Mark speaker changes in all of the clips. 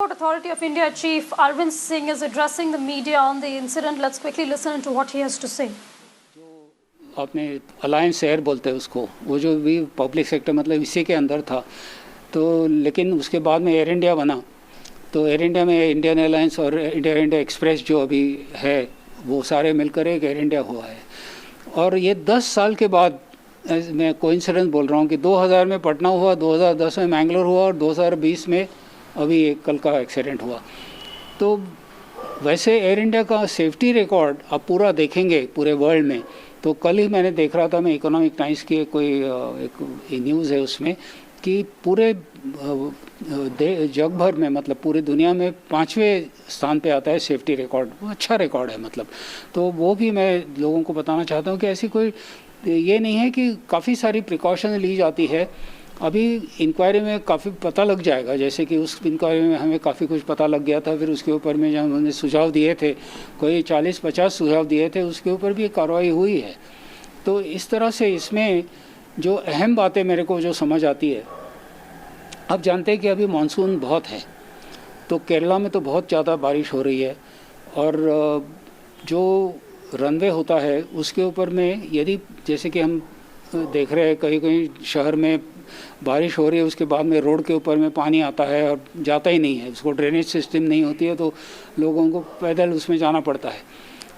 Speaker 1: Port Authority of India Chief Arvind Singh is addressing the media on the incident. Let's quickly listen to what he has to say.
Speaker 2: जो आपने alliance air बोलते हैं उसको, वो जो भी public sector मतलब इसी के अंदर था, तो लेकिन उसके बाद में एयर इंडिया बना, तो एयर इंडिया में इंडियन एयरलाइंस और इंडिया एक्सप्रेस जो अभी है वो सारे मिलकर एक एयर इंडिया हुआ है। और ये 10 साल के बाद मैं कोइंसिडेंस बोल रहा हूँ कि 2000 में पटना हुआ, 2010 में मैंगलोर हुआ और 2020 में अभी एक कल का एक्सीडेंट हुआ। तो वैसे एयर इंडिया का सेफ्टी रिकॉर्ड आप पूरा देखेंगे पूरे वर्ल्ड में, तो कल ही मैंने देख रहा था, मैं इकोनॉमिक टाइम्स की कोई एक न्यूज़ है उसमें कि पूरे जग भर में मतलब पूरी दुनिया में 5वें स्थान पे आता है सेफ्टी रिकॉर्ड। वो अच्छा रिकॉर्ड है मतलब। तो वो भी मैं लोगों को बताना चाहता हूँ कि ऐसी कोई ये नहीं है कि काफ़ी सारी प्रिकॉशन ली जाती है। अभी इंक्वायरी में काफ़ी पता लग जाएगा, जैसे कि उस इंक्वायरी में हमें काफ़ी कुछ पता लग गया था, फिर उसके ऊपर में जब हमने सुझाव दिए थे, कोई 40-50 सुझाव दिए थे, उसके ऊपर भी कार्रवाई हुई है। तो इस तरह से इसमें जो अहम बातें मेरे को जो समझ आती है, आप जानते हैं कि अभी मानसून बहुत है, तो केरला में तो बहुत ज़्यादा बारिश हो रही है, और जो रनवे होता है उसके ऊपर में यदि जैसे कि हम देख रहे हैं कहीं कहीं शहर में बारिश हो रही है, उसके बाद में रोड के ऊपर में पानी आता है और जाता ही नहीं है, उसको ड्रेनेज सिस्टम नहीं होती है, तो लोगों को पैदल उसमें जाना पड़ता है।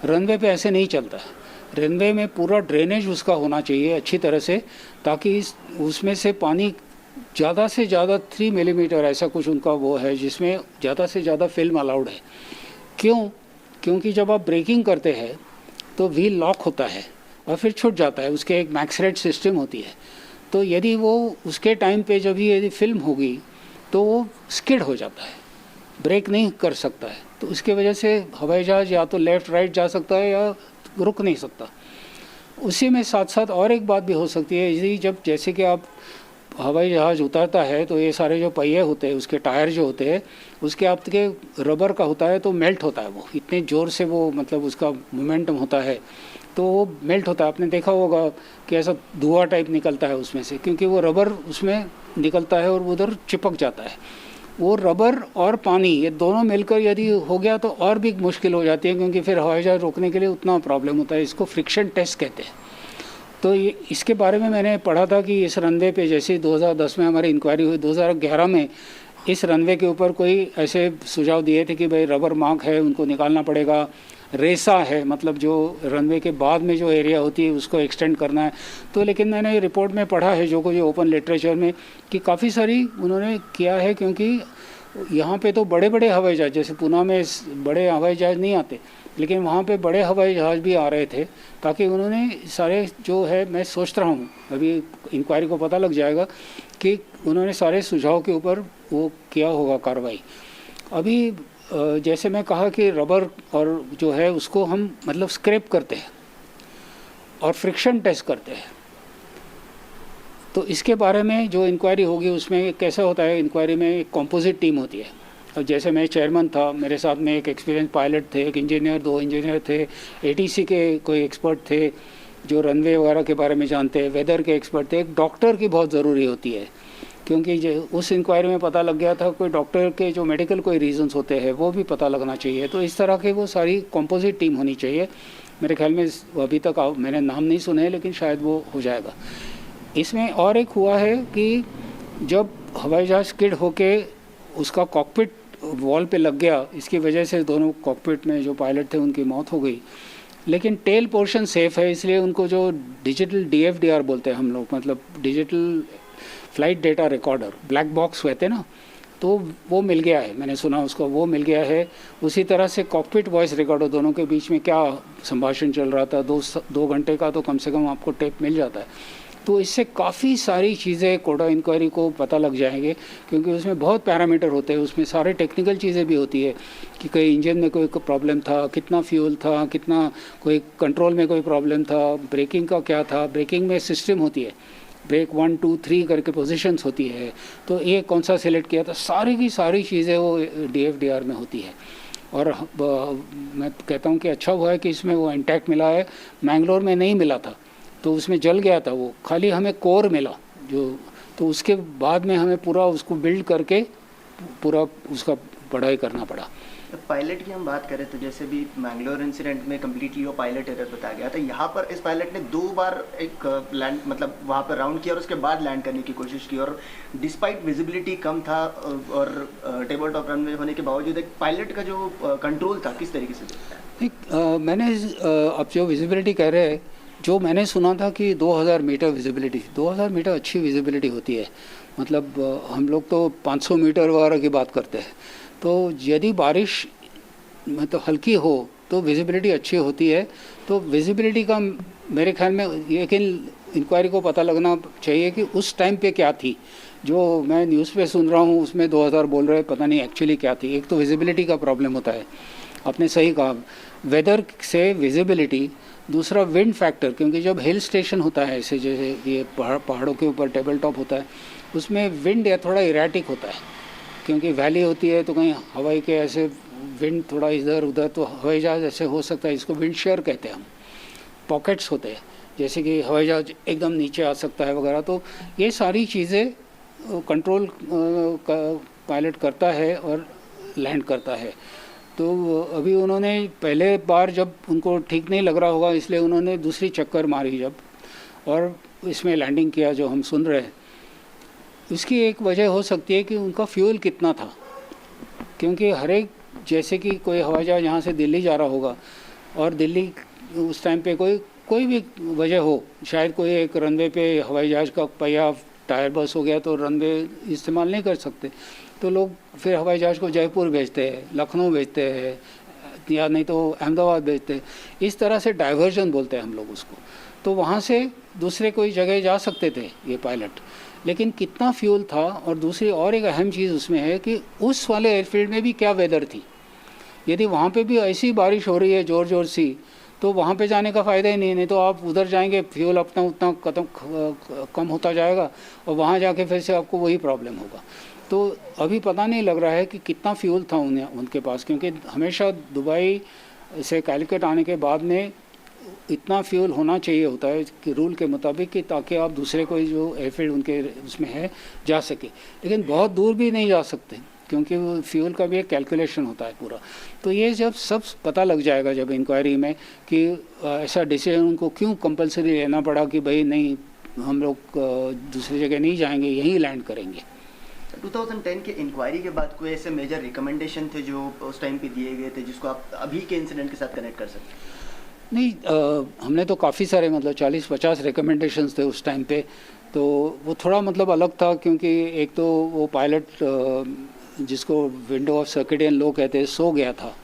Speaker 2: रनवे पे ऐसे नहीं चलता है। रनवे में पूरा ड्रेनेज उसका होना चाहिए अच्छी तरह से, ताकि उसमें से पानी ज़्यादा से ज़्यादा 3 मिलीमीटर ऐसा कुछ उनका वो है, जिसमें ज़्यादा से ज़्यादा फिल्म अलाउड है। क्यों? क्योंकि जब आप ब्रेकिंग करते हैं तो व्हील लॉक होता है और फिर छूट जाता है, उसके एक मैक्सरेट सिस्टम होती है। तो यदि वो उसके टाइम पे जब यदि फिल्म होगी तो वो स्किड हो जाता है, ब्रेक नहीं कर सकता है, तो उसके वजह से हवाई जहाज़ या तो लेफ़्ट राइट जा सकता है या रुक नहीं सकता। उसी में साथ साथ और एक बात भी हो सकती है, यदि जब जैसे कि आप हवाई जहाज़ उतरता है तो ये सारे जो पहिए होते हैं, उसके टायर जो होते हैं, उसके आपके रबर का होता है तो मेल्ट होता है, वो इतने ज़ोर से वो मतलब उसका मोमेंटम होता है तो वो मेल्ट होता है। आपने देखा होगा कि ऐसा धुआं टाइप निकलता है उसमें से, क्योंकि वो रबर उसमें निकलता है और उधर चिपक जाता है। वो रबर और पानी ये दोनों मिलकर यदि हो गया तो और भी मुश्किल हो जाती है, क्योंकि फिर हवाई जहाज़ रोकने के लिए उतना प्रॉब्लम होता है। इसको फ्रिक्शन टेस्ट कहते हैं। तो ये इसके बारे में मैंने पढ़ा था कि इस रनवे पे जैसे 2010 में हमारी इंक्वायरी हुई, 2011 में इस रनवे के ऊपर कोई ऐसे सुझाव दिए थे कि भाई रबर मार्क है, उनको निकालना पड़ेगा। रेसा है मतलब जो रनवे के बाद में जो एरिया होती है उसको एक्सटेंड करना है। तो लेकिन मैंने रिपोर्ट में पढ़ा है जो कोई ओपन लिटरेचर में कि काफ़ी सारी उन्होंने किया है, क्योंकि यहाँ पे तो बड़े बड़े हवाई जहाज़, जैसे पूना में बड़े हवाई जहाज़ नहीं आते, लेकिन वहाँ पे बड़े हवाई जहाज़ भी आ रहे थे, ताकि उन्होंने सारे जो है, मैं सोच रहा हूँ अभी इंक्वायरी को पता लग जाएगा कि उन्होंने सारे सुझाव के ऊपर वो किया होगा कार्रवाई। अभी जैसे मैं कहा कि रबर और जो है उसको हम मतलब स्क्रैप करते हैं और फ्रिक्शन टेस्ट करते हैं, तो इसके बारे में जो इंक्वायरी होगी उसमें कैसा होता है, इंक्वायरी में एक कॉम्पोजिट टीम होती है। अब जैसे मैं चेयरमैन था, मेरे साथ में एक एक्सपीरियंस पायलट थे, एक इंजीनियर, 2 इंजीनियर थे, एटीसी के कोई एक्सपर्ट थे जो रनवे वगैरह के बारे में जानते हैं, वेदर के एक्सपर्ट थे, एक डॉक्टर की बहुत ज़रूरी होती है, क्योंकि उस इंक्वायरी में पता लग गया था कोई डॉक्टर के जो मेडिकल कोई रीजंस होते हैं वो भी पता लगना चाहिए। तो इस तरह के वो सारी कॉम्पोजिट टीम होनी चाहिए। मेरे ख्याल में अभी तक मैंने नाम नहीं सुने हैं, लेकिन शायद वो हो जाएगा। इसमें और एक हुआ है कि जब हवाई जहाज़ स्किड होके उसका कॉकपिट वॉल पे लग गया, इसकी वजह से दोनों कॉकपिट में जो पायलट थे उनकी मौत हो गई, लेकिन टेल पोर्शन सेफ है, इसलिए उनको जो डिजिटल DFDR बोलते हैं हम लोग, मतलब digital flight data recorder, black box कहते हैं ना, तो वो मिल गया है, मैंने सुना उसको वो मिल गया है। उसी तरह से कॉकपिट वॉइस रिकॉर्डर, दोनों के बीच में क्या संभाषण चल रहा था, 2 घंटे का तो कम से कम आपको टेप मिल जाता है। तो इससे काफ़ी सारी चीज़ें कोडा इंक्वायरी को पता लग जाएंगे, क्योंकि उसमें बहुत पैरामीटर होते हैं, उसमें सारे टेक्निकल चीज़ें भी होती है कि कहीं इंजन में कोई प्रॉब्लम था, कितना फ्यूल था, कितना कोई कंट्रोल में कोई प्रॉब्लम था, ब्रेकिंग का क्या था, ब्रेकिंग में सिस्टम होती है, ब्रेक 1 2 3 करके पोजीशंस होती है, तो ये कौन सा सिलेक्ट किया था, सारी की सारी चीज़ें वो DFDR में होती है। और मैं कहता हूँ कि अच्छा हुआ है कि इसमें वो इंटैक्ट मिला है। मैंगलोर में नहीं मिला था तो उसमें जल गया था वो, खाली हमें कोर मिला जो, तो उसके बाद में हमें पूरा उसको बिल्ड करके पूरा उसका बड़ा ही करना पड़ा।
Speaker 3: पायलट की हम बात करें तो जैसे भी मैंगलोर इंसिडेंट में कम्प्लीटली वो पायलट एरर बताया गया था, यहाँ पर इस पायलट ने 2 बार एक लैंड मतलब वहाँ पर राउंड किया और उसके बाद लैंड करने की कोशिश की, और डिस्पाइट विजिबिलिटी कम था और टेबल टॉप रनवे होने के बावजूद एक पायलट का जो कंट्रोल था किस तरीके से देखता है?
Speaker 2: एक मैंने अब जो विजिबिलिटी कह रहे हैं, जो मैंने सुना था कि 2000 मीटर विजिबिलिटी, 2000 मीटर अच्छी विजिबिलिटी होती है। मतलब हम लोग तो 500 मीटर वगैरह की बात करते हैं। तो यदि बारिश मतलब हल्की हो तो विजिबिलिटी अच्छी होती है। तो विजिबिलिटी का मेरे ख्याल में लेकिन इंक्वायरी को पता लगना चाहिए कि उस टाइम पे क्या थी। जो मैं न्यूज़ पे सुन रहा हूँ उसमें 2000 बोल रहे हैं, पता नहीं एक्चुअली क्या थी। एक तो विजिबिलिटी का प्रॉब्लम होता है, आपने सही कहा, वेदर से विजिबिलिटी। दूसरा विंड फैक्टर, क्योंकि जब हिल स्टेशन होता है ऐसे जैसे ये पहाड़ों के ऊपर टेबल टॉप होता है, उसमें विंड या थोड़ा इरेटिक होता है, क्योंकि वैली होती है तो कहीं हवाई के ऐसे विंड थोड़ा इधर उधर, तो हवाई जहाज़ ऐसे हो सकता है, इसको विंड शेयर कहते हैं हम। पॉकेट्स होते हैं जैसे कि हवाई जहाज़ एकदम नीचे आ सकता है वगैरह। तो ये सारी चीज़ें कंट्रोल पायलट करता है और लैंड करता है। तो अभी उन्होंने पहले बार जब उनको ठीक नहीं लग रहा होगा इसलिए उन्होंने दूसरी चक्कर मारी जब, और इसमें लैंडिंग किया जो हम सुन रहे हैं। इसकी एक वजह हो सकती है कि उनका फ्यूल कितना था, क्योंकि हर एक जैसे कि कोई हवाई जहाज़ यहाँ से दिल्ली जा रहा होगा और दिल्ली उस टाइम पे कोई भी वजह हो, शायद कोई एक रनवे पे हवाई जहाज़ का पहिया टायर बस हो गया तो रनवे इस्तेमाल नहीं कर सकते, तो लोग फिर हवाई जहाज़ को जयपुर भेजते हैं, लखनऊ भेजते हैं, या नहीं तो अहमदाबाद भेजते हैं। इस तरह से डाइवर्जन बोलते हैं हम लोग उसको। तो वहाँ से दूसरे कोई जगह जा सकते थे ये पायलट, लेकिन कितना फ्यूल था। और दूसरी और एक अहम चीज़ उसमें है कि उस वाले एयरफील्ड में भी क्या वेदर थी। यदि वहाँ पे भी ऐसी बारिश हो रही है ज़ोर ज़ोर सी, तो वहाँ पे जाने का फ़ायदा ही नहीं तो आप उधर जाएंगे, फ्यूल अपना उतना कम होता जाएगा और वहाँ जाके फिर से आपको वही प्रॉब्लम होगा। तो अभी पता नहीं लग रहा है कि कितना फ्यूल था उनके पास, क्योंकि हमेशा दुबई से कैलिकट आने के बाद में इतना फ्यूल होना चाहिए होता है कि रूल के मुताबिक, कि ताकि आप दूसरे कोई जो एयरफील्ड उनके उसमें है जा सके। लेकिन बहुत दूर भी नहीं जा सकते क्योंकि वो फ्यूल का भी एक कैलकुलेशन होता है पूरा। तो ये जब सब पता लग जाएगा जब इंक्वायरी में कि ऐसा डिसीजन उनको क्यों कंपलसरी लेना पड़ा कि भाई नहीं हम लोग दूसरी जगह नहीं जाएंगे, यहीं लैंड करेंगे।
Speaker 3: 2010 के इंक्वायरी के बाद कोई ऐसे मेजर रिकमेंडेशन थे जो उस टाइम पे दिए गए थे जिसको आप अभी के इंसिडेंट के साथ कनेक्ट कर सकते?
Speaker 2: नहीं, हमने तो काफ़ी सारे मतलब 40-50 रिकमेंडेशंस थे उस टाइम पे। तो वो थोड़ा मतलब अलग था, क्योंकि एक तो वो पायलट जिसको विंडो ऑफ सर्किडियन लो कहते हैं सो गया था।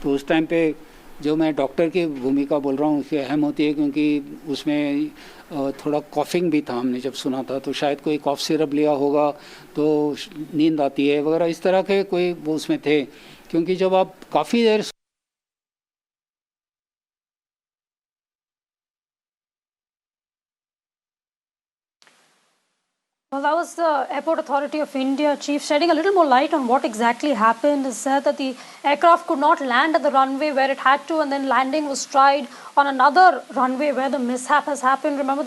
Speaker 2: तो उस टाइम पे जो मैं डॉक्टर की भूमिका बोल रहा हूँ उसकी अहम होती है, क्योंकि उसमें थोड़ा कॉफिंग भी था, हमने जब सुना था तो शायद कोई कॉफ सिरप लिया होगा तो नींद आती है वगैरह, इस तरह के कोई वो उसमें थे। क्योंकि जब आप काफ़ी देर
Speaker 1: Well, that was the Airport Authority of India chief shedding a little more light on what exactly happened. It said that the aircraft could not land at the runway where it had to, and then landing was tried on another runway where the mishap has happened. Remember